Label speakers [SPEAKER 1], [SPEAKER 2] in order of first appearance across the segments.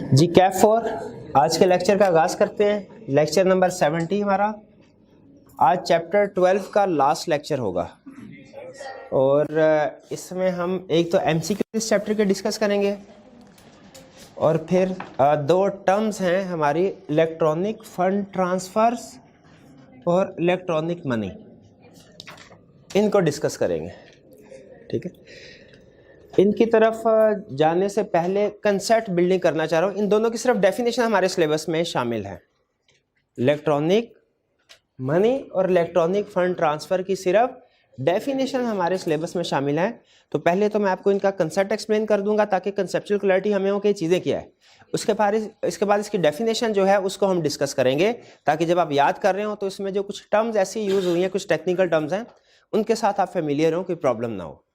[SPEAKER 1] जी cap 4 आज के lecture का आगाज़ करते हैं। लेक्चर नंबर 70 हमारा। आज चैप्टर 12 का लास्ट लेक्चर होगा और इसमें हम एक तो एमसीक्यू इस चैप्टर के डिस्कस करेंगे और फिर दो टर्म्स हैं हमारी, इलेक्ट्रॉनिक फंड ट्रांसफर्स और इलेक्ट्रॉनिक मनी, इनको डिस्कस करेंगे। ठीक है, इनकी तरफ जाने से पहले कंसेप्ट बिल्डिंग करना चाह रहा हूँ। इन दोनों की सिर्फ डेफिनेशन हमारे सिलेबस में शामिल है। इलेक्ट्रॉनिक मनी और इलेक्ट्रॉनिक फंड ट्रांसफ़र की सिर्फ डेफिनेशन हमारे सिलेबस में शामिल है। तो पहले तो मैं आपको इनका कंसेप्ट एक्सप्लेन कर दूंगा ताकि कंसेप्चुअल क्लैरिटी हमें हो कि चीज़ें क्या है। इसके बाद इसकी डेफिनेशन जो है उसको हम डिस्कस करेंगे ताकि जब आप याद कर रहे हो तो इसमें जो कुछ टर्म्स ऐसी यूज़ हुई हैं, कुछ टेक्निकल टर्म्स हैं, उनके साथ आप फेमिलियर हो, कोई प्रॉब्लम ना हो।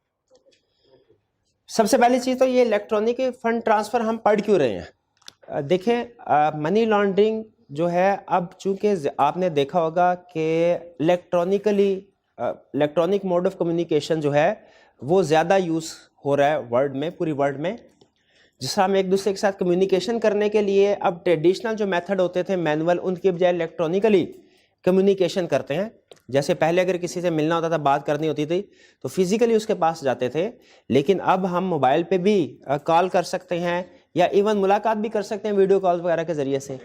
[SPEAKER 1] सबसे पहली चीज़ तो ये इलेक्ट्रॉनिक फंड ट्रांसफ़र हम पढ़ क्यों रहे हैं। देखें, मनी लॉन्ड्रिंग जो है, अब चूंकि आपने देखा होगा कि इलेक्ट्रॉनिक मोड ऑफ कम्युनिकेशन जो है वो ज़्यादा यूज़ हो रहा है वर्ल्ड में, पूरी वर्ल्ड में। जिससे हम एक दूसरे के साथ कम्युनिकेशन करने के लिए अब ट्रेडिशनल जो मेथड होते थे मैनुअल, उनके बजाय इलेक्ट्रॉनिकली कम्युनिकेशन करते हैं। जैसे पहले अगर किसी से मिलना होता था, बात करनी होती थी तो फिजिकली उसके पास जाते थे, लेकिन अब हम मोबाइल पे भी कॉल कर सकते हैं या इवन मुलाकात भी कर सकते हैं वीडियो कॉल वगैरह के ज़रिए से।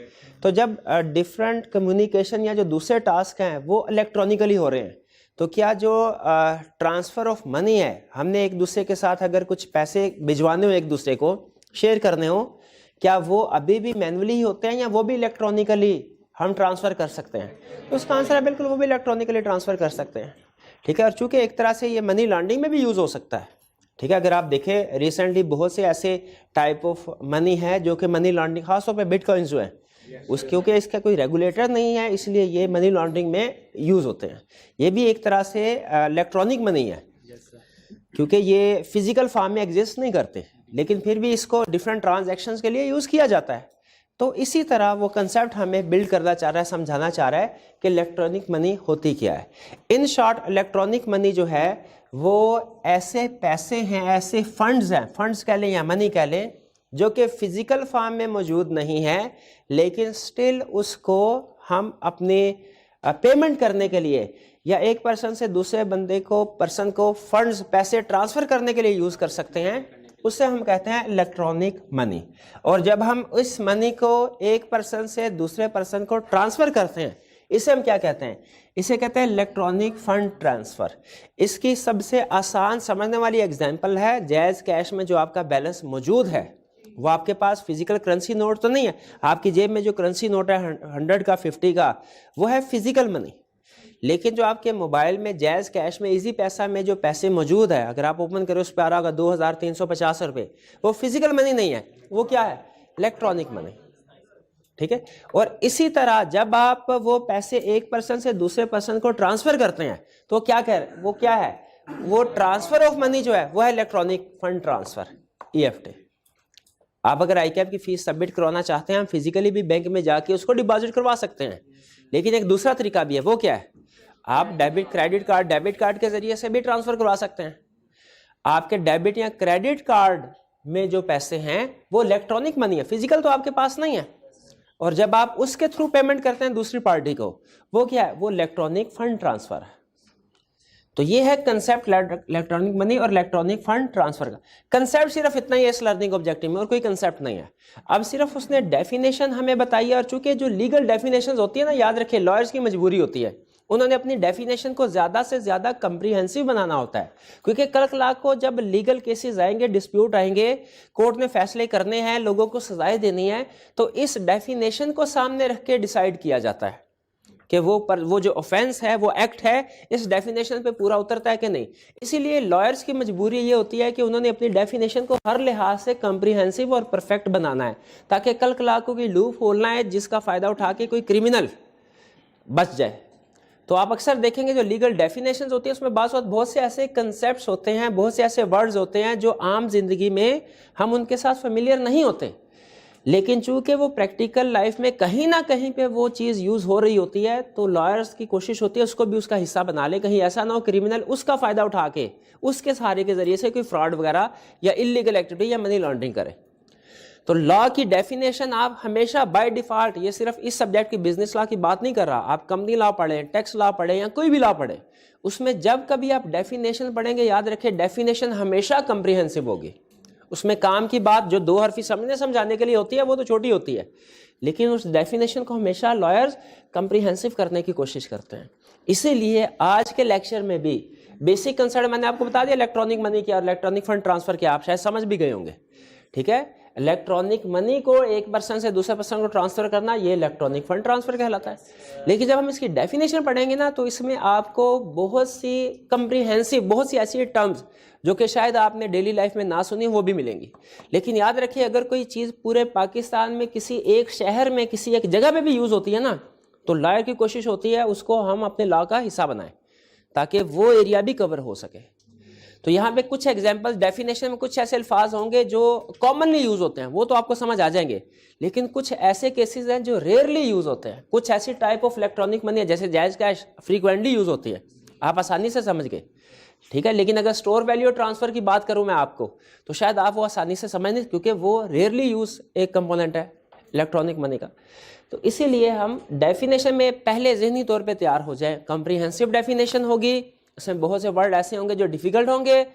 [SPEAKER 1] तो जब डिफरेंट कम्युनिकेशन या जो दूसरे टास्क हैं वो इलेक्ट्रॉनिकली हो रहे हैं, तो क्या जो ट्रांसफ़र ऑफ मनी है, हमने एक दूसरे के साथ अगर कुछ पैसे भिजवाने हो, एक दूसरे को शेयर करने हो, क्या वो अभी भी मैनुअली ही होते हैं या वो भी इलेक्ट्रॉनिकली हम ट्रांसफ़र कर सकते हैं? तो उसका आंसर है बिल्कुल, वो भी इलेक्ट्रॉनिकली ट्रांसफ़र कर सकते हैं। ठीक है, और चूंकि एक तरह से ये मनी लॉन्ड्रिंग में भी यूज़ हो सकता है। ठीक है, अगर आप देखें रिसेंटली बहुत से ऐसे टाइप ऑफ मनी है जो कि मनी लॉन्ड्रिंग, खासतौर पर बिटकॉइंस जो है उस, क्योंकि इसका कोई रेगुलेटर नहीं है इसलिए ये मनी लॉन्ड्रिंग में यूज़ होते हैं। ये भी एक तरह से इलेक्ट्रॉनिक मनी है क्योंकि ये फिजिकल फॉर्म में एग्जिस्ट नहीं करते, लेकिन फिर भी इसको डिफरेंट ट्रांजैक्शंस के लिए यूज़ किया जाता है। तो इसी तरह वो कंसेप्ट हमें बिल्ड करना चाह रहा है, समझाना चाह रहा है कि इलेक्ट्रॉनिक मनी होती क्या है। इन शॉर्ट, इलेक्ट्रॉनिक मनी जो है वो ऐसे पैसे हैं, ऐसे फंड्स हैं, फंड्स कह लें या मनी कह लें, जो कि फिजिकल फॉर्म में मौजूद नहीं है, लेकिन स्टिल उसको हम अपने पेमेंट करने के लिए या एक पर्सन से दूसरे पर्सन को फंड्स, पैसे ट्रांसफ़र करने के लिए यूज़ कर सकते हैं। उससे हम कहते हैं इलेक्ट्रॉनिक मनी। और जब हम इस मनी को एक पर्सन से दूसरे पर्सन को ट्रांसफ़र करते हैं, इसे हम क्या कहते हैं? इसे कहते हैं इलेक्ट्रॉनिक फंड ट्रांसफ़र। इसकी सबसे आसान समझने वाली एग्जांपल है जैज़ कैश में जो आपका बैलेंस मौजूद है, वो आपके पास फिजिकल करेंसी नोट तो नहीं है। आपकी जेब में जो करेंसी नोट है 100 का, 50 का, वो है फिजिकल मनी। लेकिन जो आपके मोबाइल में जैज़ कैश में, इजी पैसा में जो पैसे मौजूद है, अगर आप ओपन करें उस पर आ रहा होगा 2350 रुपये, वो फिजिकल मनी नहीं है, वो क्या है? Electronic money. ठीक है, और इसी तरह जब आप वो पैसे एक पर्सन से दूसरे पर्सन को ट्रांसफ़र करते हैं तो क्या है? वो ट्रांसफ़र ऑफ मनी जो है वो है इलेक्ट्रॉनिक फंड ट्रांसफ़र, EFT। आप अगर ICAP की फीस सबमिट करवाना चाहते हैं, हम फिजिकली भी बैंक में जाके उसको डिपॉजिट करवा सकते हैं, लेकिन एक दूसरा तरीका भी है। वो क्या है? आप डेबिट कार्ड के जरिए से भी ट्रांसफर करवा सकते हैं। आपके डेबिट या क्रेडिट कार्ड में जो पैसे हैं वो इलेक्ट्रॉनिक मनी है, फिजिकल तो आपके पास नहीं है। और जब आप उसके थ्रू पेमेंट करते हैं दूसरी पार्टी को, वो क्या है? वो इलेक्ट्रॉनिक फंड ट्रांसफर है। तो ये है कंसेप्ट इलेक्ट्रॉनिक मनी और इलेक्ट्रॉनिक फंड ट्रांसफर का। कंसेप्ट सिर्फ इतना ही है इस लर्निंग ऑब्जेक्टिव में, और कोई कंसेप्ट नहीं है। अब सिर्फ उसने डेफिनेशन हमें बताई है, और चूंकि जो लीगल डेफिनेशन होती है ना, याद रखिए लॉयर्स की मजबूरी होती है, उन्होंने अपनी डेफिनेशन को ज़्यादा से ज़्यादा कंप्रीहेंसिव बनाना होता है। क्योंकि कल कलाक को जब लीगल केसेस आएंगे, डिस्प्यूट आएंगे, कोर्ट में फैसले करने हैं, लोगों को सजाएं देनी है, तो इस डेफिनेशन को सामने रख के डिसाइड किया जाता है कि वो जो ऑफेंस है, वो एक्ट है, इस डेफिनेशन पे पूरा उतरता है कि नहीं। इसीलिए लॉयर्स की मजबूरी ये होती है कि उन्होंने अपनी डेफिनेशन को हर लिहाज से कंप्रीहेंसिव और परफेक्ट बनाना है, ताकि कल कलाक को कोई लूप होल ना है जिसका फ़ायदा उठा के कोई क्रिमिनल बच जाए। तो आप अक्सर देखेंगे जो लीगल डेफिनेशंस होती है उसमें बहुत से ऐसे कंसेप्ट्स होते हैं, बहुत से ऐसे वर्ड्स होते हैं जो आम जिंदगी में हम उनके साथ फेमिलियर नहीं होते, लेकिन चूंकि वो प्रैक्टिकल लाइफ में कहीं ना कहीं पे वो चीज़ यूज़ हो रही होती है, तो लॉयर्स की कोशिश होती है उसको भी उसका हिस्सा बना ले, कहीं ऐसा ना हो क्रिमिनल उसका फ़ायदा उठा के उसके सहारे के ज़रिए से कोई फ्रॉड वगैरह या इलीगल एक्टिविटी या मनी लॉन्ड्रिंग करे। तो लॉ की डेफिनेशन आप हमेशा बाय डिफॉल्ट, ये सिर्फ इस सब्जेक्ट की बिजनेस लॉ की बात नहीं कर रहा, आप कंपनी लॉ पढ़ें, टैक्स लॉ पढ़ें या कोई भी लॉ पढ़ें, उसमें जब कभी आप डेफिनेशन पढ़ेंगे याद रखें डेफिनेशन हमेशा कम्प्रिहेंसिव होगी। उसमें काम की बात जो दो हरफी समझाने के लिए होती है वो तो छोटी होती है, लेकिन उस डेफिनेशन को हमेशा लॉयर्स कम्प्रिहेंसिव करने की कोशिश करते हैं। इसीलिए आज के लेक्चर में भी बेसिक कंसेप्ट मैंने आपको बता दिया, इलेक्ट्रॉनिक मनी क्या और इलेक्ट्रॉनिक फंड ट्रांसफर क्या, आप शायद समझ भी गए होंगे। ठीक है, इलेक्ट्रॉनिक मनी को एक पर्सन से दूसरे पर्सन को ट्रांसफर करना, ये इलेक्ट्रॉनिक फंड ट्रांसफर कहलाता है। लेकिन जब हम इसकी डेफिनेशन पढ़ेंगे ना, तो इसमें आपको बहुत सी कम्प्रिहेंसिव, बहुत सी ऐसी टर्म्स जो कि शायद आपने डेली लाइफ में ना सुनी वो भी मिलेंगी। लेकिन याद रखिए, अगर कोई चीज़ पूरे पाकिस्तान में किसी एक शहर में किसी एक जगह पे भी यूज़ होती है ना, तो लॉयर की कोशिश होती है उसको हम अपने लॉ का हिस्सा बनाएं ताकि वो एरिया भी कवर हो सके। तो यहाँ पे कुछ एग्जांपल डेफिनेशन में कुछ ऐसे अल्फाज होंगे जो कॉमनली यूज होते हैं, वो तो आपको समझ आ जाएंगे, लेकिन कुछ ऐसे केसेस हैं जो रेयरली यूज होते हैं। कुछ ऐसी टाइप ऑफ इलेक्ट्रॉनिक मनी है जैसे जायज़ कैश फ्रीक्वेंटली यूज होती है, आप आसानी से समझ गए। ठीक है, लेकिन अगर स्टोर वैल्यू ट्रांसफर की बात करूं मैं आपको, तो शायद आप वो आसानी से समझ नहीं, क्योंकि वो रेयरली यूज एक कंपोनेंट है इलेक्ट्रॉनिक मनी का। तो इसीलिए हम डेफिनेशन में पहले ज़हनी तौर पे तैयार हो जाए। कॉम्प्रिहेंसिव डेफिनेशन होगी, इसमें बहुत से वर्ड ऐसे होंगे जो डिफिकल्ट होंगे,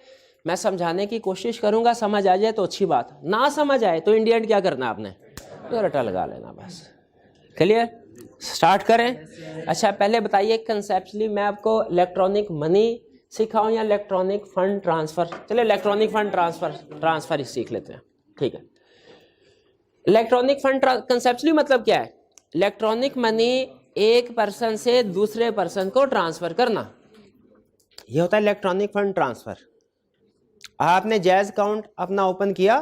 [SPEAKER 1] मैं समझाने की कोशिश करूंगा, समझ आ जाए तो अच्छी बात, ना समझ आए तो इंडियन क्या करना आपने, तो रटा लगा लेना बस। क्लियर, स्टार्ट करें। अच्छा पहले बताइए कंसेप्चुअली मैं आपको इलेक्ट्रॉनिक मनी सिखाऊं या इलेक्ट्रॉनिक फंड ट्रांसफर? चले इलेक्ट्रॉनिक फंड ट्रांसफर ही सीख लेते हैं। ठीक है, इलेक्ट्रॉनिक फंड कंसेप्चुअली मतलब क्या है? इलेक्ट्रॉनिक मनी एक पर्सन से दूसरे पर्सन को ट्रांसफर करना, ये होता है इलेक्ट्रॉनिक फंड ट्रांसफर। आपने जायज़ अकाउंट अपना ओपन किया,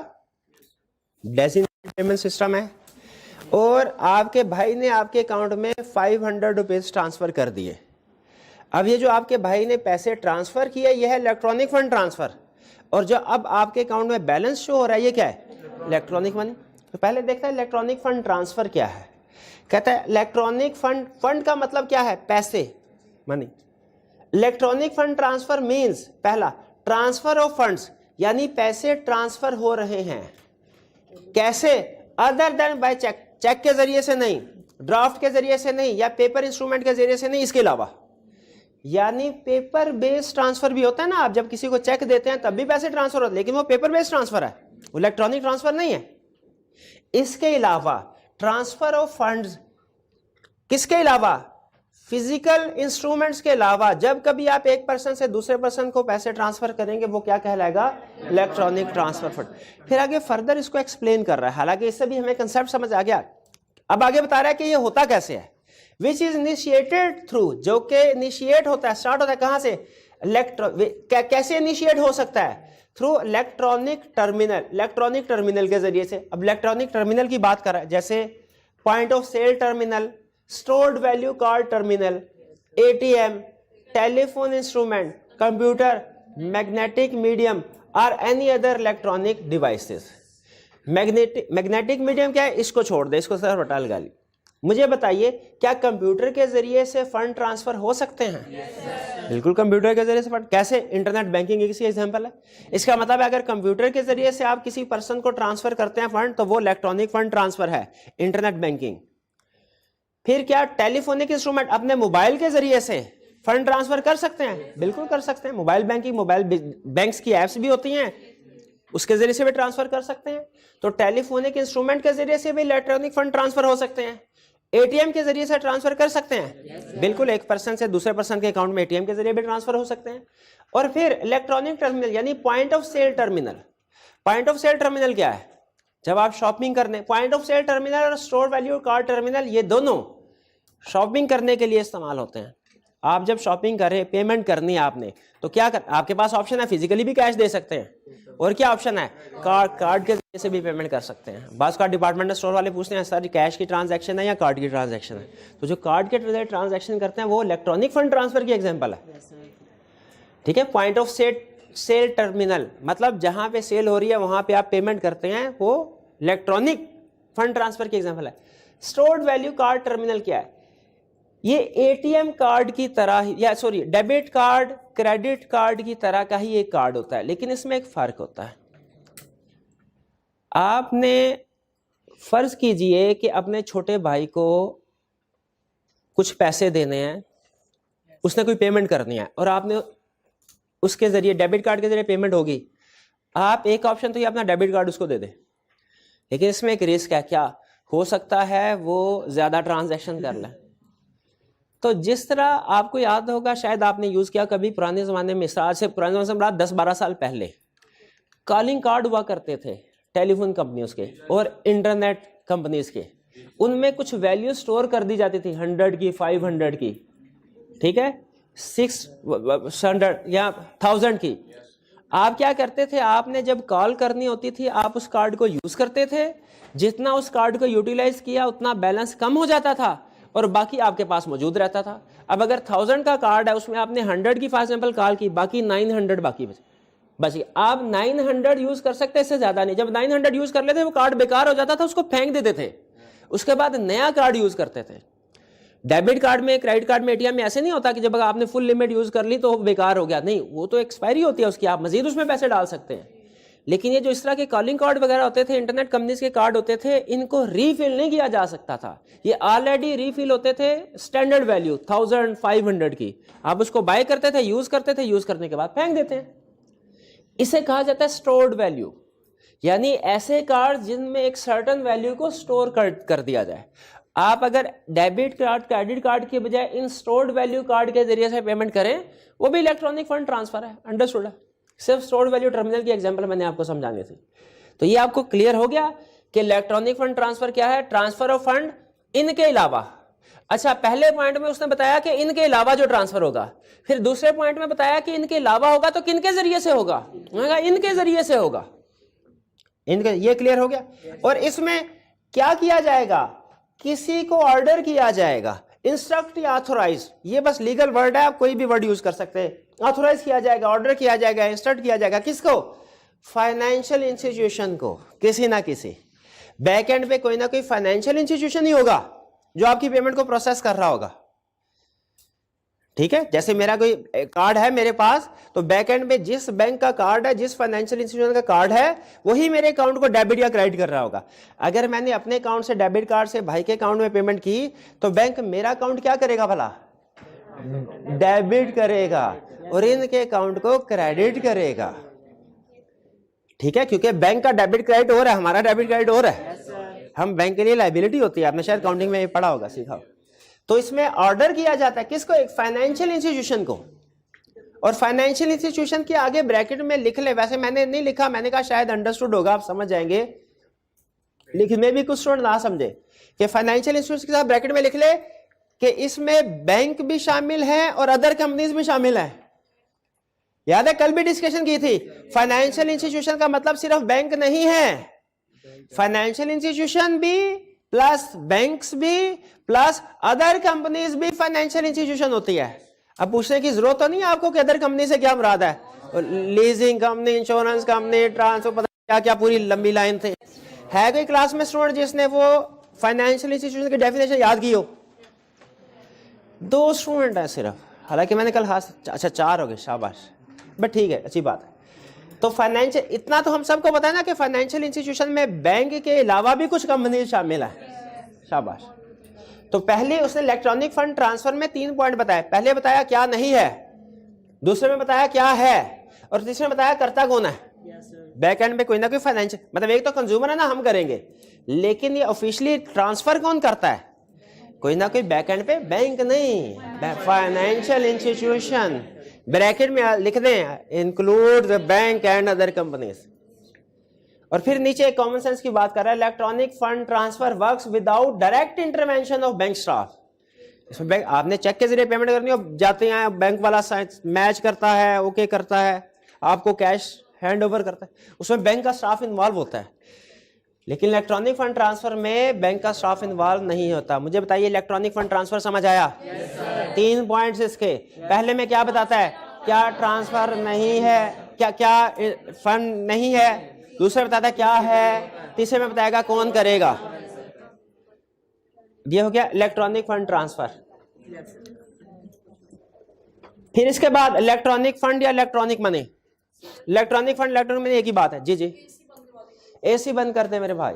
[SPEAKER 1] डेजिग्नेटेड पेमेंट सिस्टम है, और आपके भाई ने आपके अकाउंट में 500 रुपीज ट्रांसफर कर दिए। अब ये जो आपके भाई ने पैसे ट्रांसफर किए, यह है इलेक्ट्रॉनिक फंड ट्रांसफर, और जो अब आपके अकाउंट में बैलेंस शो हो रहा है ये क्या है? Electronic money. तो पहले देखते हैं इलेक्ट्रॉनिक फंड ट्रांसफर क्या है। कहता है इलेक्ट्रॉनिक फंड का मतलब क्या है? पैसे, money. Electronic fund transfer means, पहला, ट्रांसफर ऑफ फंड्स, यानी पैसे ट्रांसफर हो रहे हैं। कैसे? Other than by cheque, cheque के जरिए से नहीं, ड्राफ्ट के जरिए से नहीं, या पेपर इंस्ट्रूमेंट के जरिए से नहीं, इसके अलावा। यानी पेपर बेस्ड ट्रांसफर भी होता है ना, आप जब किसी को चेक देते हैं तब भी पैसे ट्रांसफर होते हैं, लेकिन वो पेपर बेस्ड ट्रांसफर है, वो इलेक्ट्रॉनिक ट्रांसफर नहीं है। इसके अलावा ट्रांसफर ऑफ फंड्स, किसके अलावा? फिजिकल इंस्ट्रूमेंट्स के अलावा जब कभी आप एक पर्सन से दूसरे पर्सन को पैसे ट्रांसफर करेंगे वो क्या कहलाएगा? Electronic transfer fund. फिर आगे फर्दर इसको एक्सप्लेन कर रहा है, हालांकि इससे भी हमें कंसेप्ट समझ आ गया। अब आगे बता रहा है कि ये होता कैसे है। विच इज इनिशिएटेड थ्रू, जो कि इनिशिएट होता है, स्टार्ट होता है कहां से? कैसे इनिशिएट हो सकता है? Through electronic terminal, electronic terminal के जरिए से। अब इलेक्ट्रॉनिक टर्मिनल की बात कर रहा है, जैसे point of sale terminal, stored value card terminal, ATM, telephone instrument, computer, magnetic medium और any other electronic devices. Magnetic medium क्या है? इसको छोड़ दे, इसको सिर्फ हटा लगा ली। मुझे बताइए, क्या कंप्यूटर के जरिए से फंड ट्रांसफर हो सकते हैं? बिल्कुल कंप्यूटर के जरिए से फंड। कैसे? इंटरनेट बैंकिंग इसकी एग्जांपल है। इसका मतलब है अगर कंप्यूटर के जरिए से आप किसी पर्सन को ट्रांसफर करते हैं फंड, तो वो इलेक्ट्रॉनिक फंड ट्रांसफर है, इंटरनेट बैंकिंग। फिर क्या? टेलीफोनिक इंस्ट्रूमेंट, अपने मोबाइल के जरिए से फंड ट्रांसफर कर सकते हैं? बिल्कुल कर सकते हैं। मोबाइल बैंकिंग, मोबाइल बैंक्स की एप्स भी होती हैं, उसके जरिए से भी ट्रांसफर कर सकते हैं। तो टेलीफोनिक इंस्ट्रूमेंट के जरिए से भी इलेक्ट्रॉनिक फंड ट्रांसफर हो सकते हैं। एटीएम के जरिए से ट्रांसफर कर सकते हैं, बिल्कुल, एक पर्सन से दूसरे पर्सन के अकाउंट में एटीएम के जरिए भी ट्रांसफर हो सकते हैं। और फिर इलेक्ट्रॉनिक टर्मिनल, यानी point of sale terminal. Point of sale terminal क्या है? जब आप शॉपिंग करने, पॉइंट ऑफ सेल टर्मिनल और स्टोर वैल्यू कार्ड टर्मिनल, ये दोनों शॉपिंग करने के लिए इस्तेमाल होते हैं। आप जब शॉपिंग करें, पेमेंट करनी है आपने, तो क्या कर, आपके पास ऑप्शन है, फिजिकली भी कैश दे सकते हैं, और क्या ऑप्शन है? कार्ड के जरिए से भी पेमेंट कर सकते हैं। बास का डिपार्टमेंट स्टोर वाले पूछते हैं सर कैश की ट्रांजैक्शन है या कार्ड की ट्रांजैक्शन है? तो जो कार्ड के ट्रांजैक्शन करते हैं वो इलेक्ट्रॉनिक फंड ट्रांसफर की एग्जांपल है। ठीक है, पॉइंट ऑफ सेल टर्मिनल मतलब जहां पे सेल हो रही है वहां पे आप पेमेंट करते हैं, वो इलेक्ट्रॉनिक फंड ट्रांसफर की एग्जांपल है। स्टोर्ड वैल्यू कार्ड टर्मिनल क्या है? ये एटीएम कार्ड की तरह ही, या sorry debit card, credit card की तरह का ही एक कार्ड होता है, लेकिन इसमें एक फर्क होता है। आपने फर्ज कीजिए कि अपने छोटे भाई को कुछ पैसे देने हैं, उसने कोई पेमेंट करनी है और आपने उसके जरिए डेबिट कार्ड के जरिए पेमेंट होगी। आप एक ऑप्शन तो ये अपना डेबिट कार्ड उसको दे दे, लेकिन इसमें एक रिस्क है, क्या हो सकता है वो ज्यादा ट्रांजैक्शन कर ले। तो जिस तरह आपको याद होगा, शायद आपने यूज किया कभी पुराने जमाने में, आज से पुराने जमाने में 10-12 साल पहले कॉलिंग कार्ड हुआ करते थे टेलीफोन कंपनियों के और इंटरनेट कंपनीज के। उनमें कुछ वैल्यू स्टोर कर दी जाती थी, 100 की, 500 की, ठीक है, 600 या 1000 की। आप क्या करते थे, आपने जब कॉल करनी होती थी आप उस कार्ड को यूज करते थे, जितना उस कार्ड को यूटिलाइज किया उतना बैलेंस कम हो जाता था और बाकी आपके पास मौजूद रहता था। अब अगर 1000 का कार्ड है, उसमें आपने 100 की फॉर एग्जांपल कॉल की, बाकी 900 बाकी बची, आप 900 यूज कर सकते, इससे ज्यादा नहीं। जब 900 यूज कर लेते वो कार्ड बेकार हो जाता था, उसको फेंक देते थे, उसके बाद नया कार्ड यूज करते थे। डेबिट कार्ड में, क्रेडिट कार्ड में, एटीएम में ऐसे नहीं होता कि जब आपने फुल लिमिट यूज कर ली तो बेकार हो गया, नहीं, वो तो एक्सपायरी होती है उसकी, आप मजीद उसमें पैसे डाल सकते हैं। लेकिन ये जो इस तरह के कॉलिंग कार्ड वगैरह होते थे, इंटरनेट कंपनीज के कार्ड होते थे, इनको रीफिल नहीं किया जा सकता था, ये ऑलरेडी रीफिल होते थे स्टैंडर्ड वैल्यू 1000, 500 की। आप उसको बाय करते थे, यूज करते थे, यूज करने के बाद फेंक देते हैं। इसे कहा जाता है स्टोर्ड वैल्यू, यानी ऐसे कार्ड जिनमें एक सर्टेन वैल्यू को स्टोर कर दिया जाए। आप अगर डेबिट कार्ड, क्रेडिट कार्ड के बजाय इन स्टोर्ड वैल्यू कार्ड के जरिए से पेमेंट करें, वो भी इलेक्ट्रॉनिक फंड ट्रांसफर है, अंडरस्टूड है। सिर्फ स्टोर्ड वैल्यू टर्मिनल की एग्जांपल मैंने आपको समझानी थी। तो ये आपको क्लियर हो गया कि इलेक्ट्रॉनिक फंड ट्रांसफर क्या है, ट्रांसफर ऑफ फंड इनके अलावा। अच्छा, पहले पॉइंट में उसने बताया कि इनके अलावा जो ट्रांसफर होगा, फिर दूसरे पॉइंट में बताया कि इनके अलावा होगा तो किनके जरिए से होगा, इनके जरिए से होगा, इनके। ये क्लियर हो गया। और इसमें क्या किया जाएगा, किसी को ऑर्डर किया जाएगा, इंस्ट्रक्ट या ऑथोराइज, ये बस लीगल वर्ड है, आप कोई भी वर्ड यूज कर सकते हैं। ऑथोराइज किया जाएगा, ऑर्डर किया जाएगा, इंस्ट्रक्ट किया जाएगा, किसको, फाइनेंशियल इंस्टीट्यूशन को, किसी ना किसी बैक एंड पे कोई ना कोई फाइनेंशियल इंस्टीट्यूशन ही होगा जो आपकी पेमेंट को प्रोसेस कर रहा होगा, ठीक है। जैसे मेरा कोई कार्ड है मेरे पास, तो बैक एंड में जिस बैंक का कार्ड है, जिस फाइनेंशियल इंस्टीट्यूशन का कार्ड है, वही मेरे अकाउंट को डेबिट या क्रेडिट कर रहा होगा। अगर मैंने अपने अकाउंट से डेबिट कार्ड से भाई के अकाउंट में पेमेंट की, तो बैंक मेरा अकाउंट क्या करेगा भला, डेबिट करेगा और इनके अकाउंट को क्रेडिट करेगा, ठीक है। क्योंकि बैंक का डेबिट क्रेडिट और है, हमारा डेबिट क्रेडिट और है, हम बैंक के लिए लायबिलिटी होती है, आपने शायद अकाउंटिंग में पढ़ा होगा, सीखा। तो इसमें ऑर्डर किया जाता है किसको, एक फाइनेंशियल इंस्टीट्यूशन को। और फाइनेंशियल इंस्टीट्यूशन के आगे ब्रैकेट में लिख ले, वैसे मैंने नहीं लिखा, मैंने कहा शायद अंडरस्टूड होगा, आप समझ जाएंगे, लेकिन में भी कुछ स्टूडेंट ना समझे कि फाइनेंशियल इंस्टीट्यूशन के साथ ब्रैकेट में लिख ले कि इसमें बैंक भी शामिल है और अदर कंपनीज भी शामिल है। याद है कल भी डिस्कशन की थी, फाइनेंशियल इंस्टीट्यूशन का मतलब सिर्फ बैंक नहीं है, फाइनेंशियल इंस्टीट्यूशन भी प्लस बैंक्स भी प्लस अदर कंपनीज भी फाइनेंशियल इंस्टीट्यूशन होती है। अब पूछने की जरूरत तो नहीं है आपको कि अदर कंपनी से क्या मुराद है, leasing company, insurance company, transfer, पता क्या क्या पूरी लंबी लाइन थी। है कोई क्लास में स्टूडेंट जिसने वो फाइनेंशियल इंस्टीट्यूशन की डेफिनेशन याद की हो? 2 स्टूडेंट है सिर्फ, हालांकि मैंने कल हाथ, अच्छा 4 हो गए, शाबाश, बट ठीक है, अच्छी बात है। तो फाइनेंशियल, इतना तो हम सबको पता है ना कि फाइनेंशियल इंस्टीट्यूशन में बैंक के अलावा भी कुछ कंपनी शामिल है, शाबाश। तो पहले उसने इलेक्ट्रॉनिक फंड ट्रांसफर में 3 पॉइंट बताए, पहले बताया क्या नहीं है, दूसरे में बताया क्या है, और तीसरे में बताया करता कौन है। बैक एंड में कोई ना कोई फाइनेंशियल, मतलब एक तो कंज्यूमर है ना, हम करेंगे, लेकिन ये ऑफिशियली ट्रांसफर कौन करता है, कोई ना कोई बैक एंड पे, बैंक नहीं, फाइनेंशियल इंस्टीट्यूशन। ब्रैकेट में लिख दें include the bank and other companies. और फिर नीचे एक कॉमन सेंस की बात कर रहा है, electronic fund transfer works without direct intervention of bank staff. इसमें बैंक, आपने चेक के जरिए पेमेंट करनी हो, जाते हैं बैंक वाला मैच करता है, ओके करता है, आपको कैश हैंड ओवर करता है, उसमें बैंक का स्टाफ इन्वॉल्व होता है। लेकिन इलेक्ट्रॉनिक फंड ट्रांसफर में बैंक का स्टाफ इन्वॉल्व नहीं होता। मुझे बताइए इलेक्ट्रॉनिक फंड ट्रांसफर समझ आया? 3 पॉइंट्स इसके। पहले में क्या बताता है, क्या ट्रांसफर नहीं है, क्या क्या फंड नहीं है, दूसरे बताता है क्या है, तीसरे में बताएगा कौन करेगा। ये हो गया इलेक्ट्रॉनिक फंड ट्रांसफर। फिर इसके बाद इलेक्ट्रॉनिक फंड या electronic money. Electronic fund, electronic money एक ही बात है। जी जी, एसी बंद कर दे मेरे भाई।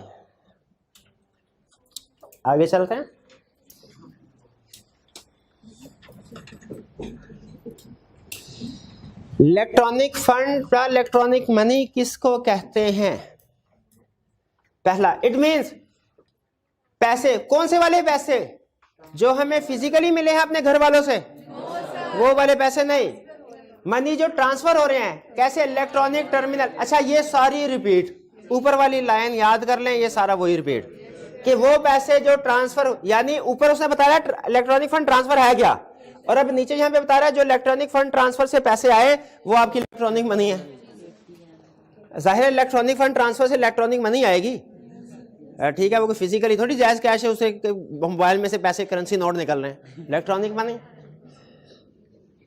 [SPEAKER 1] आगे चलते हैं। इलेक्ट्रॉनिक फंड या इलेक्ट्रॉनिक मनी किसको कहते हैं? पहला, इट मींस पैसे। कौन से वाले पैसे? जो हमें फिजिकली मिले हैं अपने घर वालों से, वो वाले पैसे नहीं। मनी जो ट्रांसफर हो रहे हैं, कैसे? Electronic terminal. अच्छा, ये सारी रिपीट, ऊपर वाली लाइन याद कर लें, ये सारा वही रिपीट कि वो पैसे जो ट्रांसफर, यानी ऊपर उसने बताया इलेक्ट्रॉनिक फंड ट्रांसफर है क्या, और अब नीचे यहाँ पे बता रहा है जो इलेक्ट्रॉनिक फंड ट्रांसफर से पैसे आए वो आपकी इलेक्ट्रॉनिक मनी है। जाहिर है इलेक्ट्रॉनिक फंड ट्रांसफर से इलेक्ट्रॉनिक मनी आएगी, ठीक है। वो फिजिकली थोड़ी जायज कैश है, उसे मोबाइल में से पैसे करेंसी नोट निकल रहे हैं, इलेक्ट्रॉनिक मनी।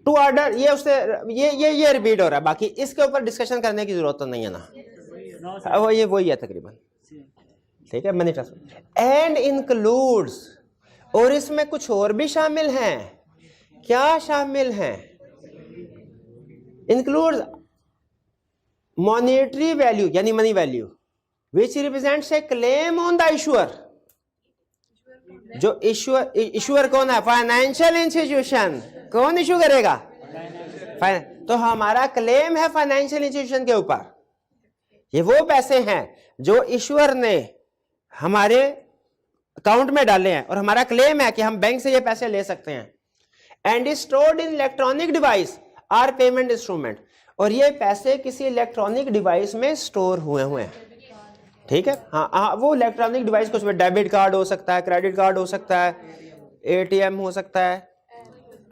[SPEAKER 1] टू ऑर्डर, ये उससे ये रिपीट हो रहा है, बाकी इसके ऊपर डिस्कशन करने की जरूरत तो नहीं है ना, वो ये वही है तकरीबन, ठीक है। मनी ट्रांसफर एंड इंक्लूड्स, और इसमें कुछ और भी शामिल हैं। क्या शामिल हैं? इंक्लूड्स मॉनेटरी वैल्यू यानी money value which represents A claim on the issuer. जो इशूअर कौन है? Financial institution. कौन इशू करेगा? तो हमारा क्लेम है फाइनेंशियल इंस्टीट्यूशन के ऊपर। ये वो पैसे हैं जो इशूअर ने हमारे अकाउंट में डाले हैं और हमारा क्लेम है कि हम बैंक से ये पैसे ले सकते हैं। And is stored in electronic device or payment instrument, और ये पैसे किसी इलेक्ट्रॉनिक डिवाइस में स्टोर हुए हैं, ठीक है। हाँ, वो इलेक्ट्रॉनिक डिवाइस कुछ डेबिट कार्ड हो सकता है, क्रेडिट कार्ड हो सकता है, एटीएम हो सकता है,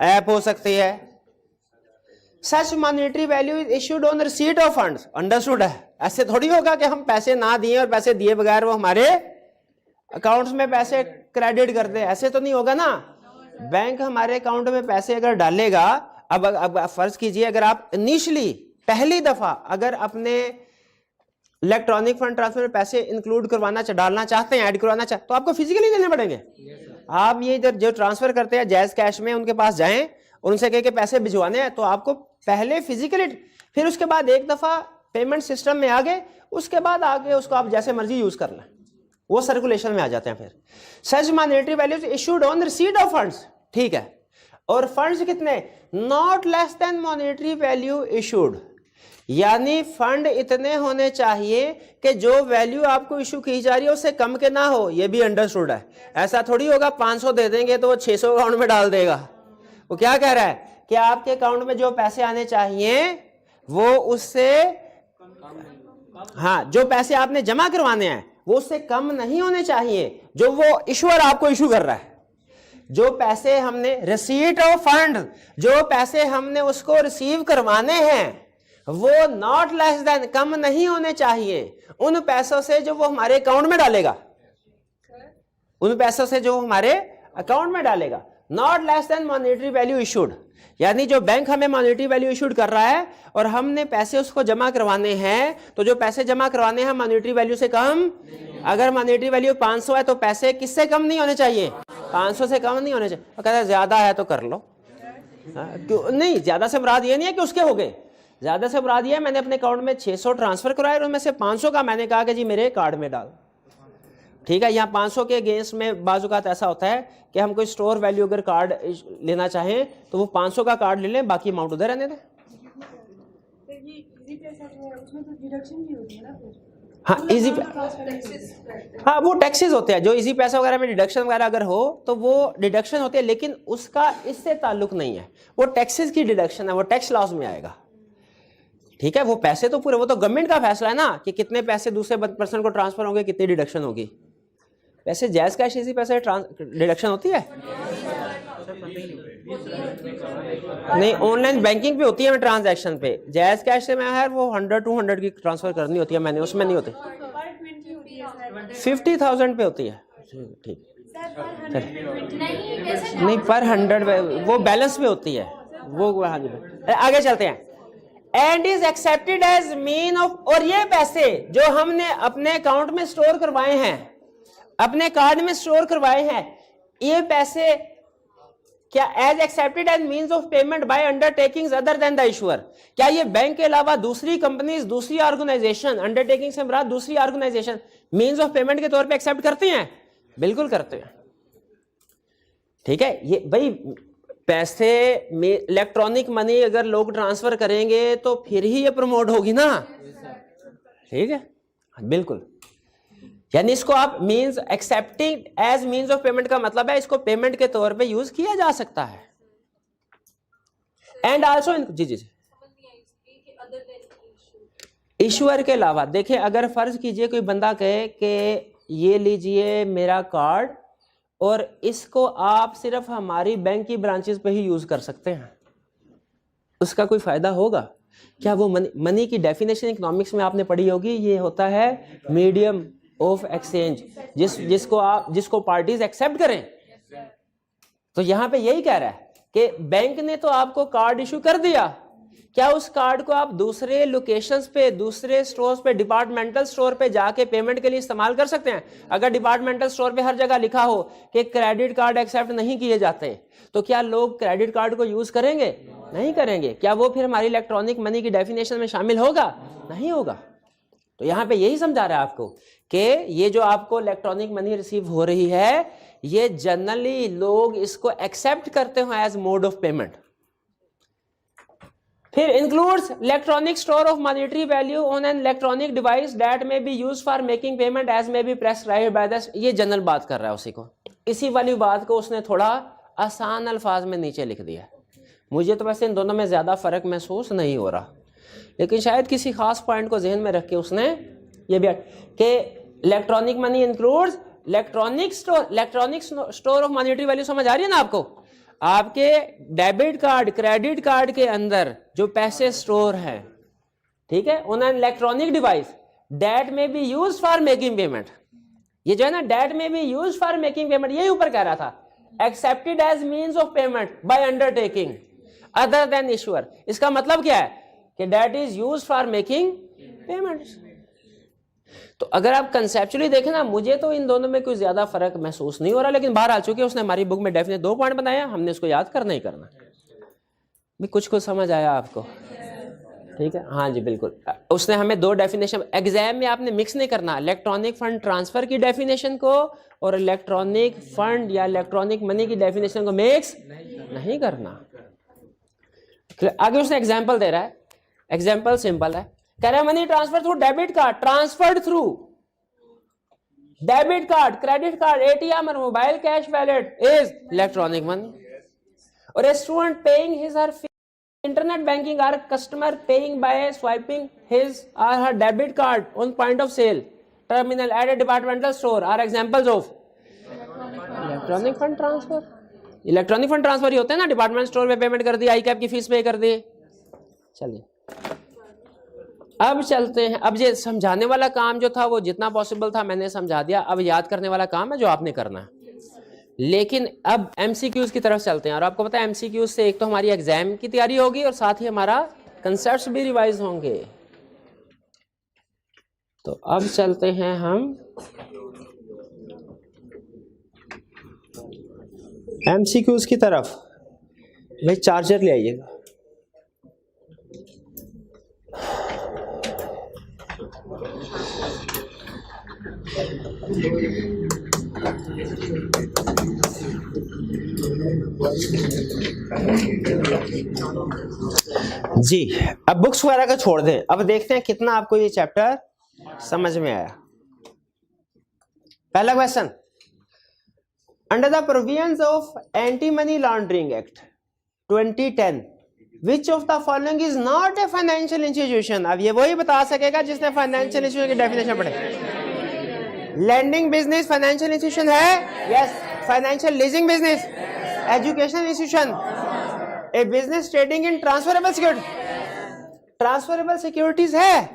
[SPEAKER 1] ऐप हो सकती है। Such monetary value is issued on receipt of funds. Understood है? ऐसे थोड़ी होगा कि हम पैसे ना दिए और पैसे दिए बगैर वो हमारे अकाउंट्स में पैसे क्रेडिट कर दे, ऐसे तो नहीं होगा ना। बैंक हमारे अकाउंट में पैसे अगर डालेगा, अब फर्ज कीजिए अगर आप इनिशियली पहली दफा अगर अपने इलेक्ट्रॉनिक फंड ट्रांसफर में पैसे इंक्लूड करवाना डालना चाहते हैं, ऐड करवाना चाहते, तो आपको फिजिकली देने पड़ेंगे। आप ये इधर जो ट्रांसफर करते हैं जैज कैश में, उनके पास जाएं और उनसे कह के पैसे भिजवाने हैं, तो आपको पहले फिजिकली, फिर उसके बाद एक दफा पेमेंट सिस्टम में आ गए, उसके बाद आगे उसको आप जैसे मर्जी यूज कर लें, वो सर्कुलेशन में आ जाते हैं। फिर such monetary values issued on receipt of funds, ठीक है। और फंड्स कितने? Not less than monetary value issued, यानी फंड इतने होने चाहिए कि जो वैल्यू आपको इशू की जा रही है उससे कम के ना हो। ये भी अंडरस्टूड है। ऐसा थोड़ी होगा 500 दे देंगे तो वो 600 अकाउंट में डाल देगा। वो क्या कह रहा है कि आपके अकाउंट में जो पैसे आने चाहिए वो उससे, हाँ, जो पैसे आपने जमा करवाने हैं वो उससे कम नहीं होने चाहिए जो वो इशूअर आपको इशू कर रहा है। जो पैसे हमने रिसीट ऑफ फंड, जो पैसे हमने उसको रिसीव करवाने हैं वो नॉट लेस देन, कम नहीं होने चाहिए उन पैसों से जो वो हमारे अकाउंट में डालेगा, उन पैसों से जो हमारे अकाउंट में डालेगा। Not less than monetary value issued, यानी जो बैंक हमें मॉनेटरी वैल्यू इशूड कर रहा है और हमने पैसे उसको जमा करवाने हैं, तो जो पैसे जमा करवाने हैं मॉनेटरी वैल्यू से कम। अगर मॉनेटरी वैल्यू 500 है तो पैसे किससे कम नहीं होने चाहिए? 500 से कम नहीं होने चाहिए। कहता है ज्यादा है तो कर लो। क्यों नहीं? ज्यादा से मुराद ये नहीं है कि उसके हो गए, ज्यादा से मुराद ये है मैंने अपने अकाउंट में 600 ट्रांसफर कराए और उनमें से 500 का मैंने कहा कि जी मेरे कार्ड में डाल, ठीक है। यहाँ 500 के अगेंस्ट में बाजुकात ऐसा होता है कि हम कोई स्टोर वैल्यू अगर कार्ड लेना चाहें तो वो 500 का कार्ड ले लें, बाकी अमाउंट उधर रहने दें। हाँ, इजी, हाँ वो टैक्सेस होते हैं जो इजी पैसा वगैरह में डिडक्शन वगैरह अगर हो तो वो डिडक्शन होती है, लेकिन उसका इससे ताल्लुक नहीं है, वो टैक्सेस की डिडक्शन है, वो टैक्स लॉस में आएगा, ठीक है। वो पैसे तो पूरे, वो तो गवर्नमेंट का फैसला है ना कि कितने पैसे दूसरे पर्सन को ट्रांसफर होंगे, कितनी डिडक्शन होगी। वैसे जायज कैश इसी पैसे डिडक्शन होती है? नहीं, ऑनलाइन बैंकिंग पे होती है, मैं ट्रांजैक्शन पे। जायज कैश से मैं है वो 100-200 की ट्रांसफर करनी होती है मैंने, उसमें नहीं होती। 50,000 पे होती है, ठीक। नहीं, पर 100 वो बैलेंस में होती है वो। हाँ जी, आगे चलते हैं। And is accepted as mean of, और ये पैसे जो हमने अपने अकाउंट में स्टोर करवाए हैं, अपने कार्ड में स्टोर करवाए हैं, ये पैसे क्या as accepted as means of payment by undertakings other than the issuer, क्या ये बैंक के अलावा दूसरी कंपनीज, दूसरी ऑर्गेनाइजेशन, अंडरटेकिंग से मुराद दूसरी ऑर्गेनाइजेशन मींस ऑफ पेमेंट के तौर पे एक्सेप्ट करती हैं? बिल्कुल करते हैं। ठीक है, ये भाई पैसे में इलेक्ट्रॉनिक मनी अगर लोग ट्रांसफर करेंगे तो फिर ही ये प्रमोट होगी ना। ठीक है, बिल्कुल। यानी इसको आप means accepting as means of payment का मतलब है इसको पेमेंट के तौर पे यूज किया जा सकता है। एंड आल्सो जी जी इश्यूअर के अलावा देखिए, अगर फर्ज कीजिए कोई बंदा कहे कि ये लीजिए मेरा कार्ड और इसको आप सिर्फ हमारी बैंक की ब्रांचेस पे ही यूज कर सकते हैं, उसका कोई फायदा होगा क्या? वो मनी की डेफिनेशन इकोनॉमिक्स में आपने पढ़ी होगी, ये होता है मीडियम ऑफ एक्सचेंज, जिसको पार्टीज एक्सेप्ट करें। तो यहां पे यही कह रहा है कि बैंक ने तो आपको कार्ड इशू कर दिया, क्या उस कार्ड को आप दूसरे लोकेशंस पे, दूसरे स्टोर्स पे, डिपार्टमेंटल स्टोर पे जाके पेमेंट के लिए इस्तेमाल कर सकते हैं? अगर डिपार्टमेंटल स्टोर पे हर जगह लिखा हो कि क्रेडिट कार्ड एक्सेप्ट नहीं किए जाते, तो क्या लोग क्रेडिट कार्ड को यूज करेंगे? नहीं करेंगे। क्या वो फिर हमारी इलेक्ट्रॉनिक मनी की डेफिनेशन में शामिल होगा? नहीं होगा। तो यहाँ पे यही समझा रहा है आपको कि ये जो आपको इलेक्ट्रॉनिक मनी रिसीव हो रही है, ये जनरली लोग इसको एक्सेप्ट करते हो एज मोड ऑफ पेमेंट। फिर includes electronic store of monetary value on an electronic device that may be used for making payment as may be prescribed by the. ये जनरल बात कर रहा है उसी को, इसी वाली बात को उसने थोड़ा आसान अल्फाज में नीचे लिख दिया। मुझे तो वैसे इन दोनों में ज्यादा फर्क महसूस नहीं हो रहा, लेकिन शायद किसी खास पॉइंट को जहन में रख के उसने ये भी कि electronic money includes electronic store of monetary value. समझ आ रही है ना आपको? आपके डेबिट कार्ड, क्रेडिट कार्ड के अंदर जो पैसे स्टोर हैं, ठीक है, on an electronic device that may be used for making payment. ये जो है ना, that may be used for making payment, यही ऊपर कह रहा था, accepted as means of payment by undertaking other than issuer. इसका मतलब क्या है कि that is used for making payments. तो अगर आप कंसेप्चुअली देखें ना, मुझे तो इन दोनों में कोई ज्यादा फर्क महसूस नहीं हो रहा, लेकिन बहरहाल चूंकि उसने हमारी बुक में डेफिनेट 2 पॉइंट बनाया, हमने उसको याद करना ही करना। भी कुछ समझ आया आपको? ठीक है, हाँ जी बिल्कुल। उसने हमें 2 डेफिनेशन, एग्जाम में आपने मिक्स नहीं करना इलेक्ट्रॉनिक फंड ट्रांसफर की डेफिनेशन को और इलेक्ट्रॉनिक फंड या इलेक्ट्रॉनिक मनी की डेफिनेशन को मिक्स नहीं करना। आगे उसने एग्जाम्पल दे रहा है, एग्जाम्पल सिंपल है, कह रहा है money transfer through debit card, transferred through debit card, credit card, ATM और mobile cash wallet is electronic money. और ए स्टूडेंट पेइंग हिज और इंटरनेट बैंकिंग और customer paying by swiping his or her debit card on point of sale, terminal at a departmental store are examples of electronic fund transfer. Electronic fund transfer ही होते हैं ना, department store में payment कर दी, आई cap की fees पे कर दी। चलिए अब चलते हैं। अब ये समझाने वाला काम जो था वो जितना पॉसिबल था मैंने समझा दिया, अब याद करने वाला काम है जो आपने करना है। लेकिन अब एमसीक्यूज की तरफ चलते हैं, और आपको पता है एमसीक्यूज से एक तो हमारी एग्जाम की तैयारी होगी और साथ ही हमारा कंसेप्ट्स भी रिवाइज होंगे। तो अब चलते हैं हम एमसीक्यूज की तरफ। भाई चार्जर ले आइएगा। जी अब बुक्स वगैरह का छोड़ दें, अब देखते हैं कितना आपको ये चैप्टर समझ में आया। पहला question, under the provisions of anti money laundering act 2010 which of the following is not a financial institution. अब ये वही बता सकेगा जिसने फाइनेंशियल इंस्टीट्यूशन की डेफिनेशन पढ़े। लैंडिंग बिजनेस फाइनेंशियल इंस्टीट्यूशन है? Yes. Financial leasing business, education institution, a business trading in transferable security, transferable securities है?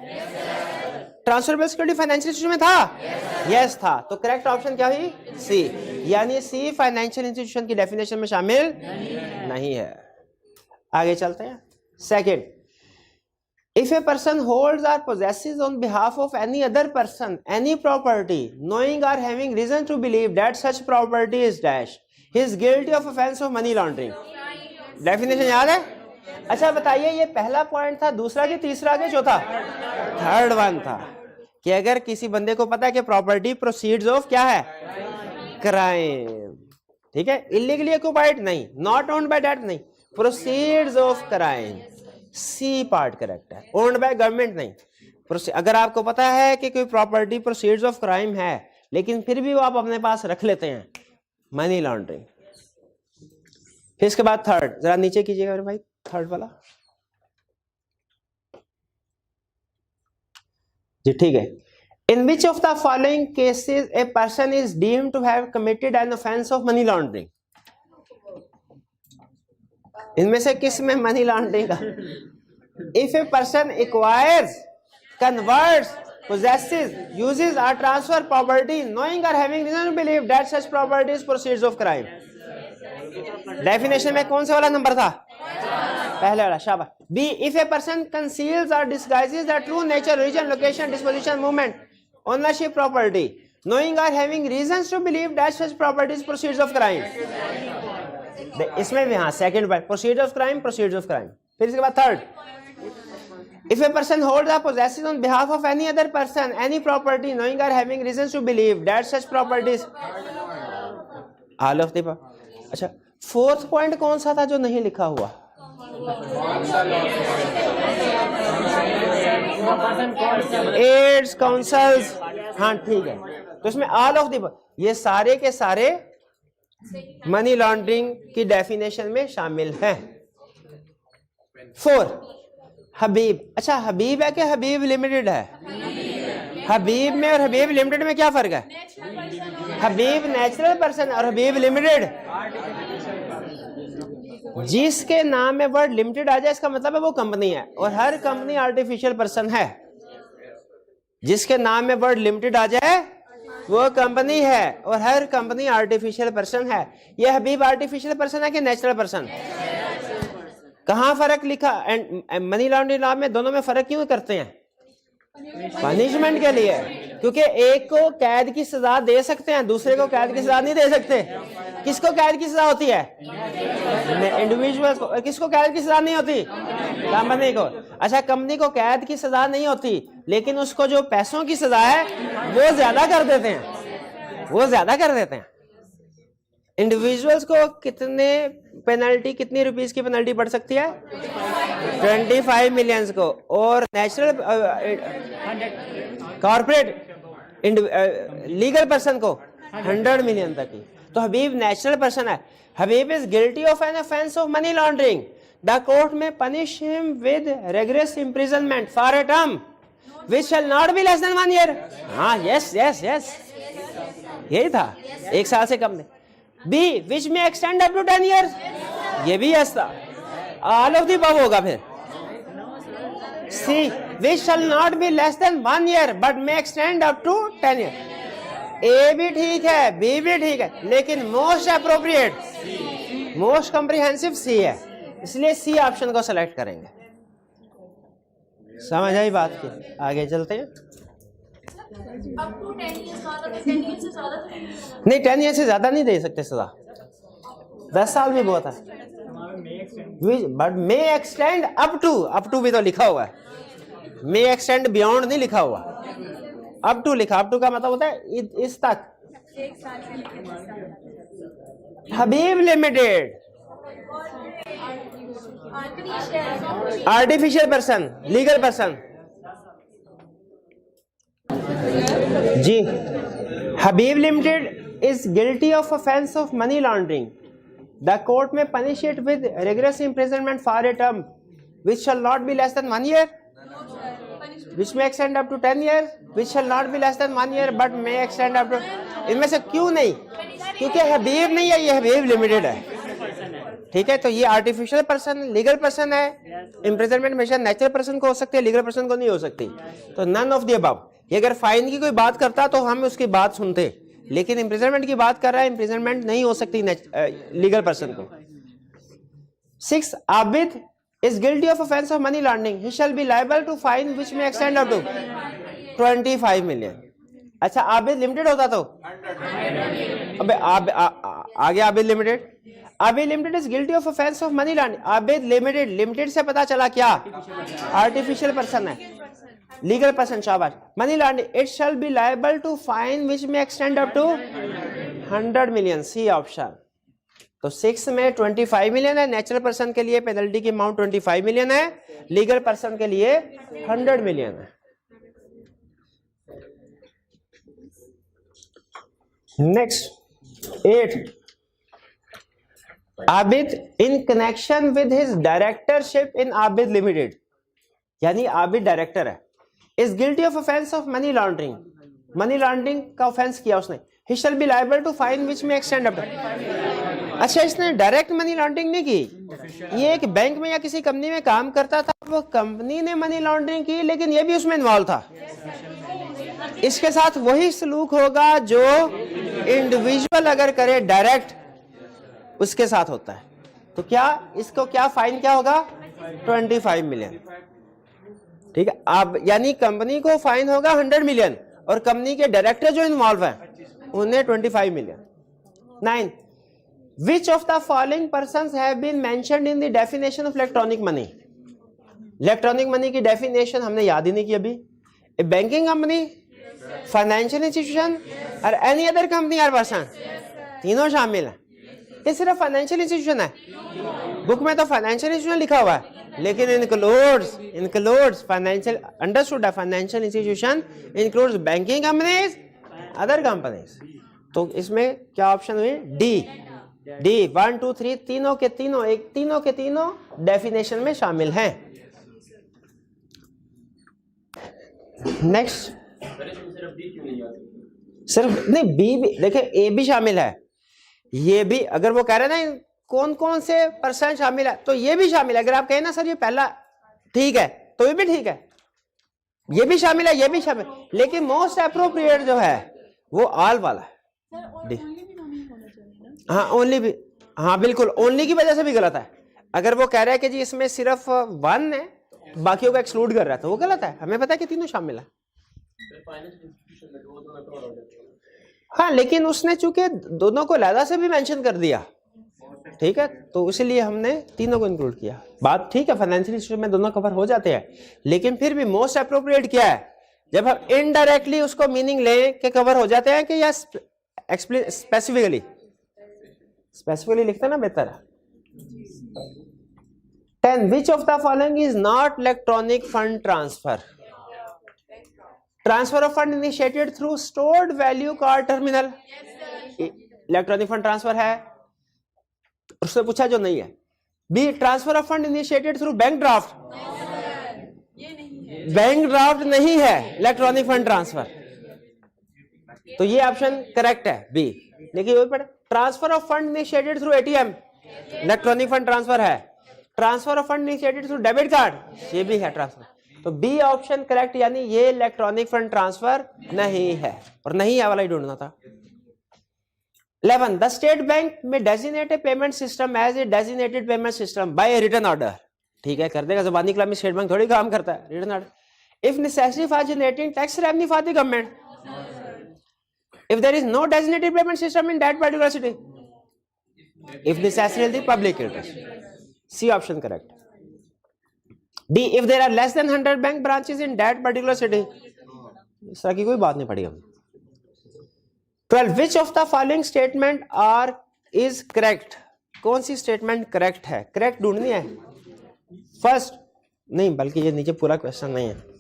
[SPEAKER 1] ट्रांसफरेबल सिक्योरिटी फाइनेंशियल इंस्टीट्यूशन में था? यस था। तो करेक्ट ऑप्शन क्या हुई? सी, यानी सी फाइनेंशियल इंस्टीट्यूशन की डेफिनेशन में शामिल नहीं है। आगे चलते हैं। Second, if a person holds or possesses on behalf of any other person any property knowing or having reason to believe that such property is dash, he is guilty of offense of money laundering। Definition याद है? अच्छा बताइए, ये पहला point था, दूसरा कि तीसरा कि चौथा? थर्ड वन था कि अगर किसी बंदे को पता है कि प्रॉपर्टी प्रोसीड्स ऑफ क्या है, क्राइम, ठीक है, इलीगली ऑक्युपाइड नहीं, नॉट ओन्ड बाय डेट नहीं, proceeds of crime, C part correct है, ओन्ड बाय गवर्नमेंट नहीं। अगर आपको पता है कि कोई प्रॉपर्टी प्रोसीड्स ऑफ क्राइम है लेकिन फिर भी वो आप अपने पास रख लेते हैं, मनी लॉन्ड्रिंग। फिर इसके बाद थर्ड, जरा नीचे कीजिएगा मेरे भाई, थर्ड वाला जी, ठीक है। In which of the following cases a person is deemed to have committed an offense of money laundering? इनमें से किस में मनी लॉन्ड्रिंग का? If a person acquires, converts, possesses, uses or transfer property knowing or having reason to believe that such property is proceeds of crime. Definition में कौन सा वाला number था? पहले वाला, शाबाश। B, if a person conceals or disguises the true nature, origin, location, disposition, movement, ownership, property, knowing or having reasons to believe that such property is proceeds of crime. इसमें भी हाँ, second bar proceeds of crime, proceeds of crime। फिर इसके बाद third, if a person holds or possesses on behalf of any other person any property knowing or having reasons to believe that such property is all of the above। अच्छा, fourth point कौन सा था जो नहीं लिखा हुआ? Ads, councils, हाँ ठीक है, तो इसमें ऑल ऑफ द, ये सारे के सारे मनी लॉन्ड्रिंग की डेफिनेशन में शामिल हैं। 4, हबीब। अच्छा, हबीब है कि हबीब लिमिटेड है? हबीब में और हबीब लिमिटेड में क्या फर्क है? हबीब नेचुरल पर्सन और हबीब लिमिटेड, जिसके नाम में वर्ड लिमिटेड आ जाए इसका मतलब है वो कंपनी है, और हर कंपनी आर्टिफिशियल पर्सन है। जिसके नाम में वर्ड लिमिटेड आ जाए वो कंपनी है, और हर कंपनी आर्टिफिशियल पर्सन है। ये हबीब आर्टिफिशियल पर्सन है कि नेचुरल पर्सन? कहाँ फर्क लिखा? मनी लॉन्ड्रिंग लॉ में दोनों में फर्क क्यों करते हैं? पनिशमेंट के लिए, क्योंकि एक को कैद की सजा दे सकते हैं, दूसरे को कैद की सजा नहीं दे सकते। किसको कैद की सजा होती है? इंडिविजुअल को। किसको कैद की सजा नहीं होती? कंपनी को। अच्छा, कंपनी को कैद की सजा नहीं होती, लेकिन उसको जो पैसों की सजा है वो ज्यादा कर देते हैं, वो ज्यादा कर देते हैं। इंडिविजुअल्स को कितने पेनल्टी, कितनी रुपीस की पेनल्टी पड़ सकती है? 25 मिलियंस को, और नेचुरल कॉर्पोरेट लीगल पर्सन को 100 मिलियन तक की। तो हबीब नेचुरल पर्सन है। Habib is guilty of an offence of money laundering, the court may punish him with rigorous imprisonment for a term which shall not be less than 1 year. हाँ, yes yes yes, यही था, 1 साल से कम नहीं। B, which may extend up to 10 years, ये भी yes था, all of the above होगा। फिर C, which shall not be less than 1 year but may extend up to 10 year. A भी ठीक है, बी भी ठीक है, लेकिन most appropriate, most comprehensive C है, इसलिए सी ऑप्शन को सेलेक्ट करेंगे। समझ आई बात की? आगे चलते हैं। नहीं, 10 ईयर से ज्यादा नहीं दे सकते सजा, 10 साल भी बहुत है। But may extend up to भी तो लिखा हुआ है, मे एक्सटेंड बियॉन्ड नहीं लिखा हुआ, अप टू लिखा। अप टू का मतलब होता है इस तक। Habib limited artificial person, legal person जी। Habib limited is guilty of offence of money laundering, the court may punish it with rigorous imprisonment for a term which shall not be less than 1 year, which may extend up to 10 years, which shall not be less than 1 year but may extend up to। इनमें से क्यों नहीं? क्योंकि हबीब नहीं है, ये हबीब limited है, ठीक है। तो ये आर्टिफिशियल पर्सन, लीगल पर्सन है। इम्प्रिजनमेंट हमेशा नेचुरल पर्सन को हो सकती है, लीगल पर्सन को नहीं हो सकती। तो नन ऑफ द अबव। ये अगर फाइन की कोई बात करता तो हम उसकी बात सुनते, लेकिन इम्प्रिजनमेंट की बात कर रहा है, इम्प्रिजनमेंट नहीं हो सकती लीगल पर्सन को। 6, Abid is guilty of offense of money laundering, he shall be liable to fine which may extend up to 25 million। अच्छा, आबिद लिमिटेड होता तो अबे आगे Abid limited. Abid limited is guilty of offence of money laundering. Abid limited, limited से पता चला क्या? Artificial person है, लीगल पर्सन। शाबाश। Money laundering, it shall be liable to fine which may extend up to 100 million, C option. तो 6 में 25 million है, natural person के लिए पेनल्टी की अमाउंट 25 मिलियन है, लीगल पर्सन के लिए 100 मिलियन है। Next 8, Abid in connection with his directorship in Abid limited, यानी आबिद डायरेक्टर है, is guilty of offence of money laundering, money laundering का ऑफेंस किया उसने, he shall be liable to fine which may extend up. अच्छा, इसने डायरेक्ट मनी लॉन्ड्रिंग नहीं की, ये एक बैंक में या किसी कंपनी में काम करता था, वो कंपनी ने मनी लॉन्ड्रिंग की, लेकिन ये भी उसमें इन्वॉल्व था। इसके साथ वही सलूक होगा जो इंडिविजुअल अगर करे डायरेक्ट, उसके साथ होता है। तो क्या इसको क्या फाइन क्या होगा? 25 मिलियन। ठीक है, अब यानी कंपनी को फाइन होगा 100 मिलियन और कंपनी के डायरेक्टर जो इन्वॉल्व है उन्हें 25 million. 9, which of the following persons have been mentioned in the definition of electronic money? Electronic money की डेफिनेशन हमने याद ही नहीं की अभी। ए बैंकिंग कंपनी, फाइनेंशियल इंस्टीट्यूशन और एनी अदर कंपनी और पर्सन, तीनों शामिल है। ये सिर्फ फाइनेंशियल इंस्टीट्यूशन है, बुक में तो फाइनेंशियल इंस्टीट्यूशन लिखा हुआ है, लेकिन इंक्लूड्स फाइनेंशियल, अंडरस्टूड है, financial institution includes banking companies, other companies. तो इसमें क्या ऑप्शन हुई? डी 1 2 3 तीनों के तीनों डेफिनेशन में शामिल हैं। नेक्स्ट, सिर्फ नहीं, बी भी देखे, ए भी शामिल है, ये भी। अगर वो कह रहे हैं ना कौन कौन से पर्सन शामिल है, तो ये भी शामिल है। अगर आप कहें ना सर ये पहला ठीक है, तो ये भी ठीक है, ये भी शामिल है, ये भी शामिल, लेकिन मोस्ट अप्रोप्रिएट जो है वो ऑल वाला है। हाँ, ओनली भी, हाँ बिल्कुल, ओनली की वजह से भी गलत है। अगर वो कह रहा है कि जी इसमें सिर्फ 1 है, बाकियों को एक्सक्लूड कर रहा है, तो वो गलत है। हमें पता है कि तीनों शामिल है। हाँ, लेकिन उसने चूंकि दोनों को अलग से भी मेंशन कर दिया, ठीक है, तो इसलिए हमने तीनों को इंक्लूड किया। बात ठीक है, फाइनेंशियल इंस्टीट्यूशन में दोनों कवर हो जाते हैं, लेकिन फिर भी मोस्ट अप्रोप्रिएट क्या है? जब हम इनडायरेक्टली उसको मीनिंग लें कि कवर हो जाते हैं कि या स्पेसिफिकली लिखते हैं ना, बेहतर है। 10, which of the following is not electronic fund transfer? Transfer of fund initiated through stored value card terminal, electronic fund transfer है, उससे पूछा जो नहीं है। B, transfer of fund initiated through bank draft, bank draft नहीं है electronic fund transfer, तो ये ऑप्शन करेक्ट है बी। देखिए वही पढ़े, transfer of fund initiated through ATM, electronic fund transfer है। Transfer of fund initiated through debit card, ये भी है ट्रांसफर, तो बी ऑप्शन करेक्ट, यानी ये इलेक्ट्रॉनिक फंड ट्रांसफर नहीं है, और नहीं है वाला ही ढूंढना था। 11, the State Bank may designate a payment system as a designated payment system by written order, ठीक है, कर देगा, ज़बानी कलाम में स्टेट बैंक थोड़ी काम करता है, written order. If necessary for generating tax revenue for the government, if there is no designated payment system in that particular city, if necessary the public interest, C option correct. D, if there are less than 100 bank branches in that particular city, इस तरह की कोई बात नहीं पड़ी हम। 12, which of the following statement are is correct? कौन सी statement correct है? करेक्ट ढूंढनी है। फर्स्ट नहीं, बल्कि ये नीचे पूरा क्वेश्चन नहीं है,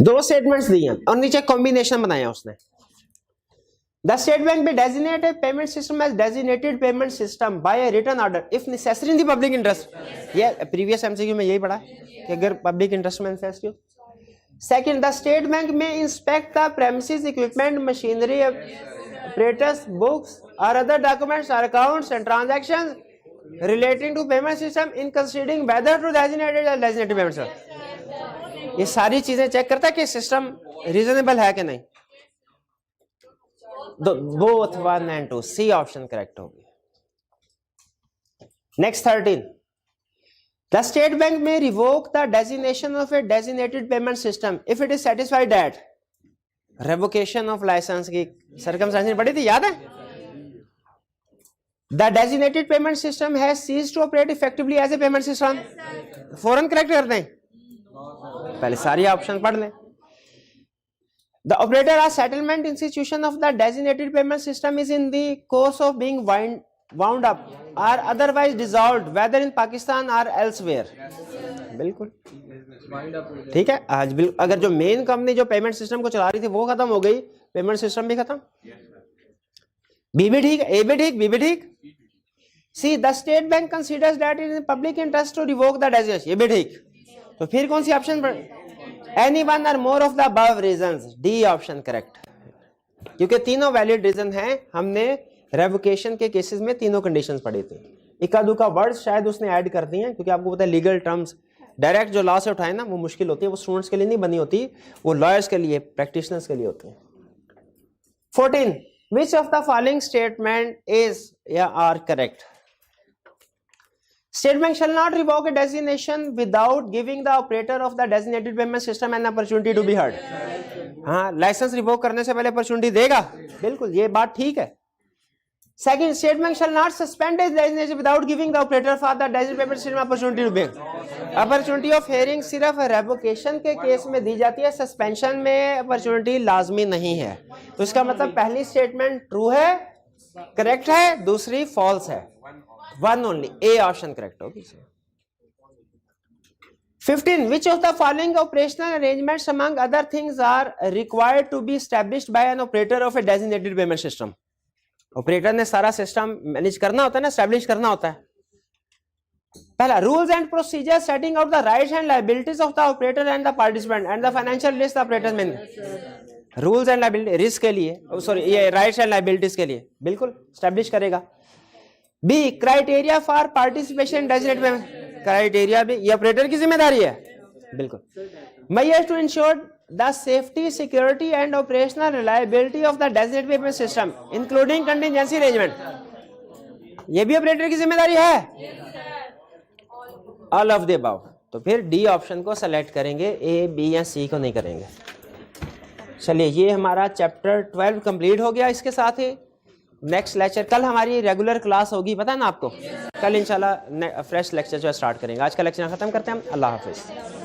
[SPEAKER 1] दो स्टेटमेंट्स दी हैं और नीचे कॉम्बिनेशन बनाया उसने। The State Bank may designate a payment system as designated payment system by a written order if necessary in the public interest, ये प्रीवियस एमसीक्यू में यही पढ़ा कि अगर पब्लिक इंटरेस्ट में नेसेसरी हो। Second, the State Bank may inspect the premises equipment machinery apparatus books or other documents or accounts and transactions relating to payment system in considering whether to designated or designated payment system। ये सारी चीजें check करता है कि system reasonable है कि नहीं। Both 1 and 2, C option correct होगी। Next 13, the State Bank may revoke the designation of a designated payment system if it is satisfied that, revocation of licence की सर्कमस्टेंसेस पढ़ी थी, याद है? The designated payment system has ceased to operate effectively as a payment system, फौरन correct कर दें, पहले सारी ऑप्शन पढ़ लें। The operator or settlement institution of the designated payment system is in the course of being wound up or otherwise dissolved, whether in Pakistan or elsewhere. बिल्कुल ठीक है। आज बिल्कुल अगर जो मेन कंपनी जो पेमेंट सिस्टम को चला रही थी वो खत्म हो गई, पेमेंट सिस्टम भी खत्म। बी भी ठीक, ए भी ठीक, बी भी ठीक। C the State Bank considers that it is public interest to revoke the designation, ये भी ठीक। तो फिर कौन सी ऑप्शन पर? Any one or more of the above reasons, D option correct, क्योंकि तीनों वैलिड रीजन हैं। हमने रेवोकेशन के केसेस में तीनों कंडीशंस पढ़ी थी। इक्का दुक्का वर्ड्स शायद उसने ऐड कर दिए हैं, क्योंकि आपको पता है लीगल टर्म्स डायरेक्ट जो लॉ से उठाए ना वो मुश्किल होती है, वो स्टूडेंट्स के लिए नहीं बनी होती, वो लॉयर्स के लिए, प्रैक्टिशनर्स के लिए होती है। 14 which of the following statement is या are correct? State Bank shall not revoke a designation without giving the operator of the designated payment system an opportunity to be heard. हाँ, licence revoke करने से पहले opportunity देगा, बिल्कुल ये बात ठीक है। Second, State Bank shall not suspend its designation without giving the operator for the designated payment system opportunity to be. Opportunity of hearing सिर्फ रेवोकेशन के केस में दी जाती है, सस्पेंशन में अपॉर्चुनिटी लाजमी नहीं है। तो इसका मतलब पहली स्टेटमेंट ट्रू है, करेक्ट है, दूसरी फॉल्स है। One only, A option correct होगी। 15 which of the following operational arrangements among other things are required to be established by an operator of a designated payment system? Operator ने सारा system manage करना होता है ना, establish करना होता है। पहला, rules and procedure setting out the rights and liabilities of the operator and the participant and the financial risk operator में। रूल्स एंड लायबिलिटी रिस्क के लिए, सॉरी ये राइट्स एंड लायबिलिटीज के लिए बिल्कुल एस्टैब्लिश करेगा। B, criteria for participation designated payment, criteria भी ये ऑपरेटर की जिम्मेदारी है बिल्कुल। Measures to ensure the safety, security and operational reliability of the designated payment system including contingency arrangement, ये भी ऑपरेटर की जिम्मेदारी है। ऑल ऑफ द अबव, तो फिर डी ऑप्शन को सेलेक्ट करेंगे, ए बी या सी को नहीं करेंगे। चलिए ये हमारा चैप्टर 12 कंप्लीट हो गया। इसके साथ ही नेक्स्ट लेक्चर, कल हमारी रेगुलर क्लास होगी, पता है ना आपको, कल इंशाल्लाह फ्रेश लेक्चर जो है स्टार्ट करेंगे। आज का लेक्चर खत्म करते हैं हम। अल्लाह हाफिज।